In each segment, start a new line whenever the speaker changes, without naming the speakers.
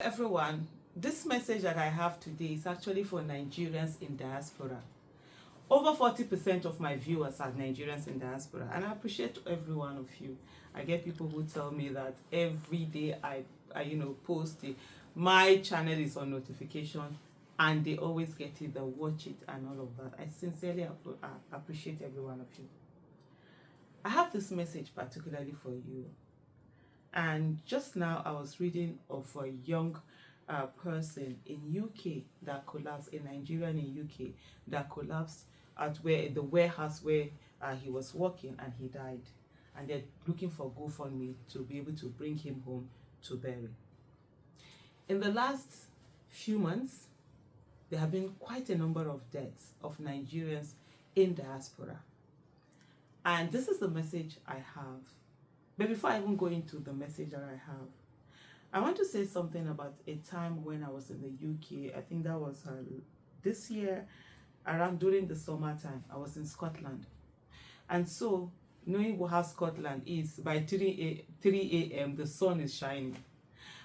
Everyone, this message that I have today is actually for Nigerians in diaspora. Over 40% of my viewers are Nigerians in diaspora, and I appreciate every one of you. I get people who tell me that every day I post it, my channel is on notification, and they always get it, they watch it, and all of that. I sincerely appreciate every one of you. I have this message particularly for you. And just now I was reading of a young person in UK that collapsed, a Nigerian in UK that collapsed at the warehouse where he was working, and he died. And they're looking for GoFundMe to be able to bring him home to bury. In the last few months, there have been quite a number of deaths of Nigerians in diaspora. And this is the message I have. But before I even go into the message that I have, I want to say something about a time when I was in the UK. I think that was this year, around during the summertime. I was in Scotland. And so, knowing how Scotland is, by 3 a.m. the sun is shining.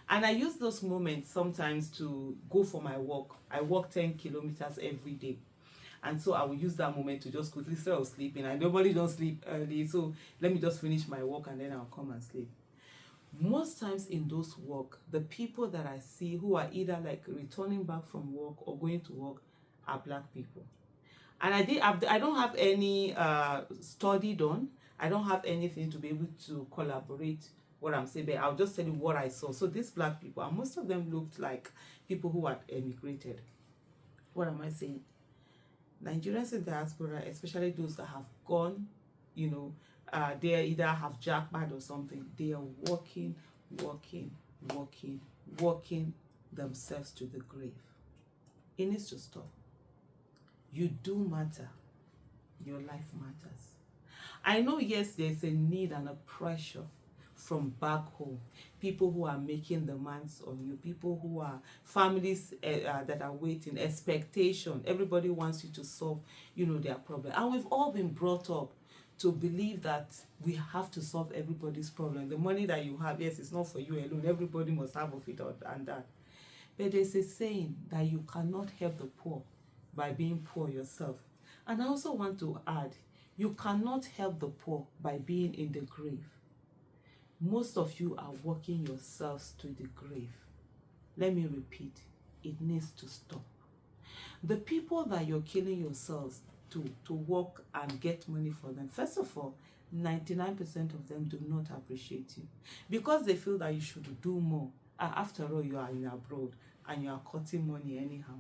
And I use those moments sometimes to go for my walk. I walk 10 kilometers every day. And so I will use that moment to just quickly, instead of sleeping. I normally don't sleep early, so let me just finish my walk and then I'll come and sleep. Most times in those walk, the people that I see who are either like returning back from work or going to work are black people. And I don't have any study done. I don't have anything to be able to collaborate what I'm saying, but I'll just tell you what I saw. So these black people, and most of them looked like people who had emigrated. What am I saying? Nigerians in diaspora, especially those that have gone, they either have jackpot or something. They are walking themselves to the grave. It needs to stop. You do matter. Your life matters. I know, yes, there's a need and a pressure from back home, people who are making demands on you, people who are families that are waiting, expectation. Everybody wants you to solve their problem, and we've all been brought up to believe that we have to solve everybody's problem. The money that you have, yes, it's not for you alone, everybody must have of it and that. But there's a saying that you cannot help the poor by being poor yourself. And I also want to add, you cannot help the poor by being in the grave. Most of you are walking yourselves to the grave. Let me repeat, it needs to stop. The people that you're killing yourselves to work and get money for them, first of all, 99% of them do not appreciate you because they feel that you should do more. After all, you are in abroad and you are cutting money anyhow.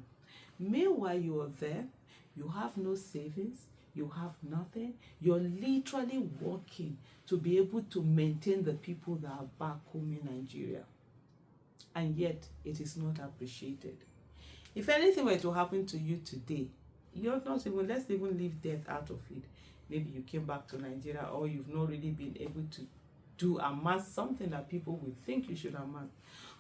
Meanwhile, you are there, you have no savings, you have nothing. You're literally working to be able to maintain the people that are back home in Nigeria. And yet, it is not appreciated. If anything were to happen to you today, you're not even, let's even leave death out of it. Maybe you came back to Nigeria, or you've not really been able to amass something that people will think you should amass.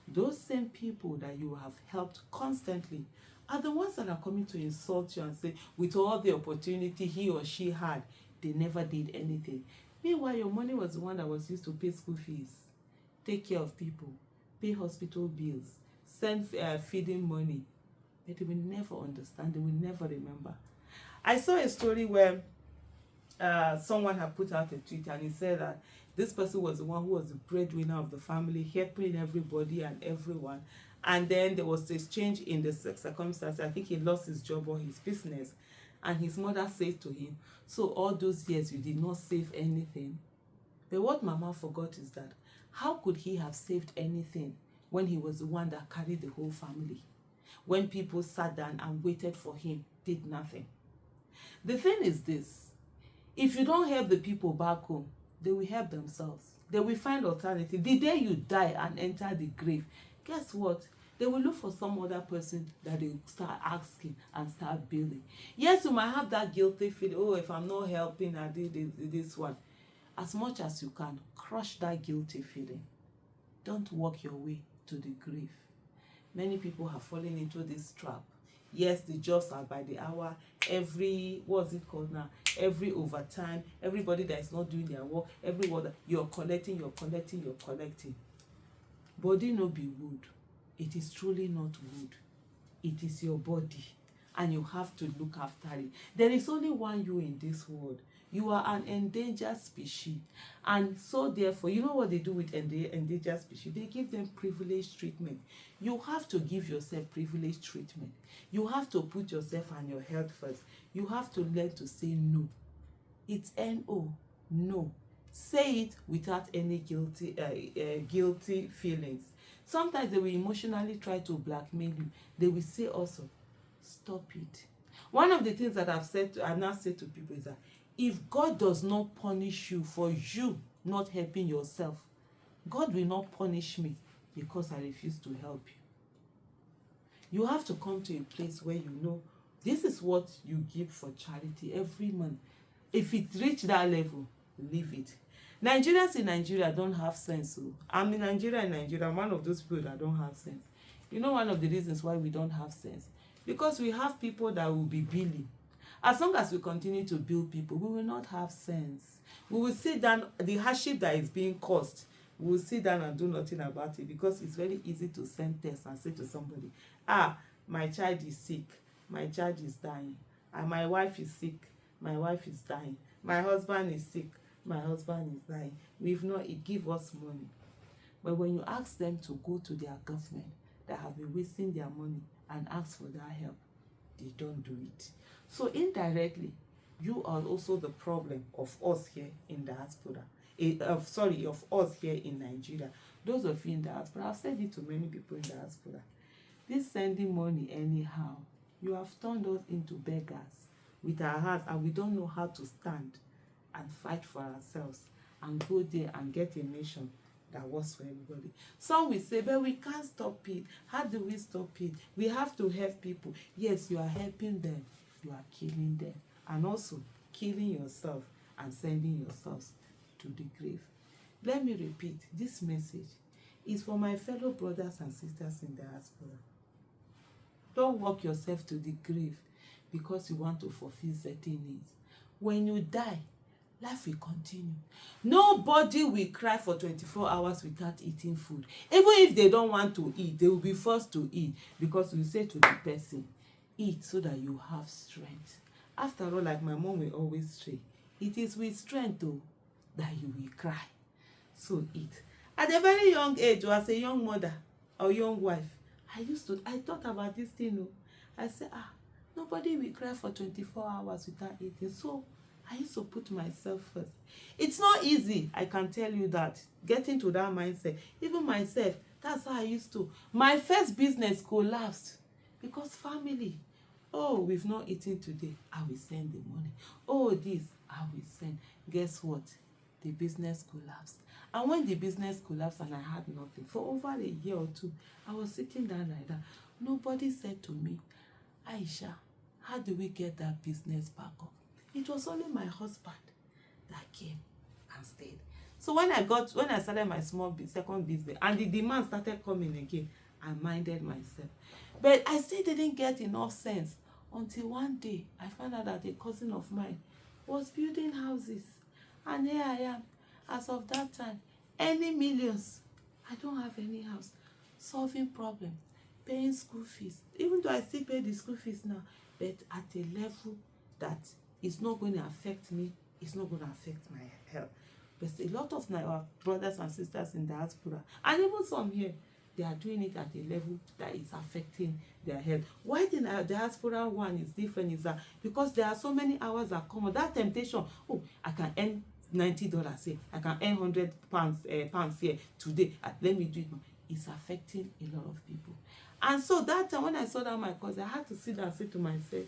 Those same people that you have helped constantly are the ones that are coming to insult you and say, with all the opportunity he or she had, they never did anything. Meanwhile, your money was the one that was used to pay school fees, take care of people, pay hospital bills, send feeding money. But they will never understand, they will never remember. I saw a story where someone had put out a tweet, and he said that this person was the one who was the breadwinner of the family, helping everybody and everyone. And then there was this change in the circumstance. I think he lost his job or his business. And his mother said to him, so all those years you did not save anything? But what Mama forgot is that, how could he have saved anything when he was the one that carried the whole family? When people sat down and waited for him, did nothing. The thing is this, if you don't help the people back home, they will help themselves. They will find alternative. The day you die and enter the grave, guess what? They will look for some other person that they start asking and start building. Yes, you might have that guilty feeling, oh, if I'm not helping, I did this one. As much as you can, crush that guilty feeling. Don't walk your way to the grave. Many people have fallen into this trap. Yes, the jobs are by the hour. What's it called now? Every overtime, everybody that is not doing their work, everyone you're collecting. Body no be wood. it is truly not good. It is your body, and you have to look after it. There is only one you in this world. You are an endangered species, and so therefore, you know what they do with endangered species? They give them privileged treatment. You have to give yourself privileged treatment. You have to put yourself and your health first. You have to learn to say no. It's no, no. Say it without any guilty feelings. Sometimes they will emotionally try to blackmail you. They will say also, stop it. One of the things that I now say to people is that if God does not punish you for you not helping yourself, God will not punish me because I refuse to help you. You have to come to a place where you know this is what you give for charity every month. If it reach that level, leave it. Nigerians in Nigeria don't have sense. So I'm in Nigeria. I'm one of those people that don't have sense. You know one of the reasons why we don't have sense? Because we have people that will be billing. As long as we continue to bill people, we will not have sense. We will sit down, the hardship that is being caused, we will sit down and do nothing about it, because it's very easy to send text and say to somebody, my child is sick, my child is dying, and my wife is sick, my wife is dying, my husband is sick, my husband is dying. We've not, it give us money. But when you ask them to go to their government that have been wasting their money and ask for that help, they don't do it. So indirectly, you are also the problem of us here in diaspora. Of us here in Nigeria. Those of you in diaspora, I've said it to many people in diaspora. This sending money anyhow, you have turned us into beggars with our hearts, and we don't know how to stand and fight for ourselves and go there and get a nation that works for everybody. Some will say, but we can't stop it. How do we stop it? We have to help people. Yes, you are helping them. You are killing them. And also killing yourself and sending yourselves to the grave. Let me repeat, this message is for my fellow brothers and sisters in diaspora. Don't walk yourself to the grave because you want to fulfill certain needs. When you die, life will continue. Nobody will cry for 24 hours without eating food. Even if they don't want to eat, they will be forced to eat, because we say to the person, eat so that you have strength. After all, like my mom will always say, it is with strength though that you will cry. So eat. At a very young age, or as a young mother or young wife, I thought about this thing. I said, nobody will cry for 24 hours without eating. So I used to put myself first. It's not easy, I can tell you that. Getting to that mindset. Even myself, that's how I used to. My first business collapsed because family. Oh, we've not eaten today, I will send the money. Oh, this, I will send. Guess what? The business collapsed. And when the business collapsed and I had nothing, for over a year or two, I was sitting down like that. Nobody said to me, Aisha, how do we get that business back up? It was only my husband that came and stayed. So when I started my second business and the demand started coming again, I minded myself. But I still didn't get enough sense until one day I found out that a cousin of mine was building houses. And here I am, as of that time, any millions. I don't have any house. Solving problems, paying school fees. Even though I still pay the school fees now, but at a level that is not going to affect me, it's not going to affect my health. But a lot of our brothers and sisters in diaspora, and even some here, they are doing it at a level that is affecting their health. Why the diaspora one is different is that because there are so many hours that come on, that temptation, I can earn $90 here, I can earn £100 here today, let me do it. It's affecting a lot of people. And so that time when I saw that my cousin, I had to sit down and say to myself,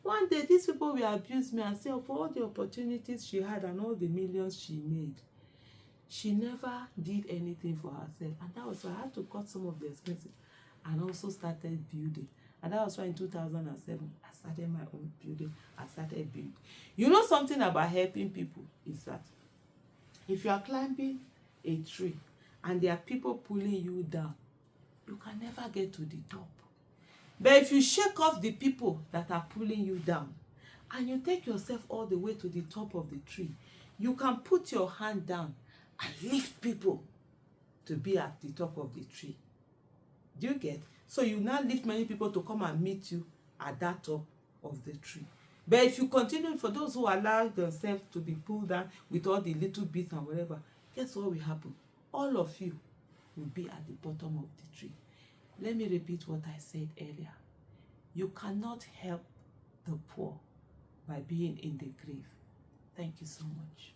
one day these people will abuse me and say, for all the opportunities she had and all the millions she made, she never did anything for herself. And that was why I had to cut some of the expenses and also started building. And that was why in 2007, I started my own building. I started building. You know something about helping people is that if you are climbing a tree and there are people pulling you down, you can never get to the top. But if you shake off the people that are pulling you down and you take yourself all the way to the top of the tree, you can put your hand down and lift people to be at the top of the tree. Do you get? So you now lift many people to come and meet you at that top of the tree. But if you continue, for those who allow themselves to be pulled down with all the little bits and whatever, guess what will happen? All of you will be at the bottom of the tree. Let me repeat what I said earlier. You cannot help the poor by being in the grave. Thank you so much.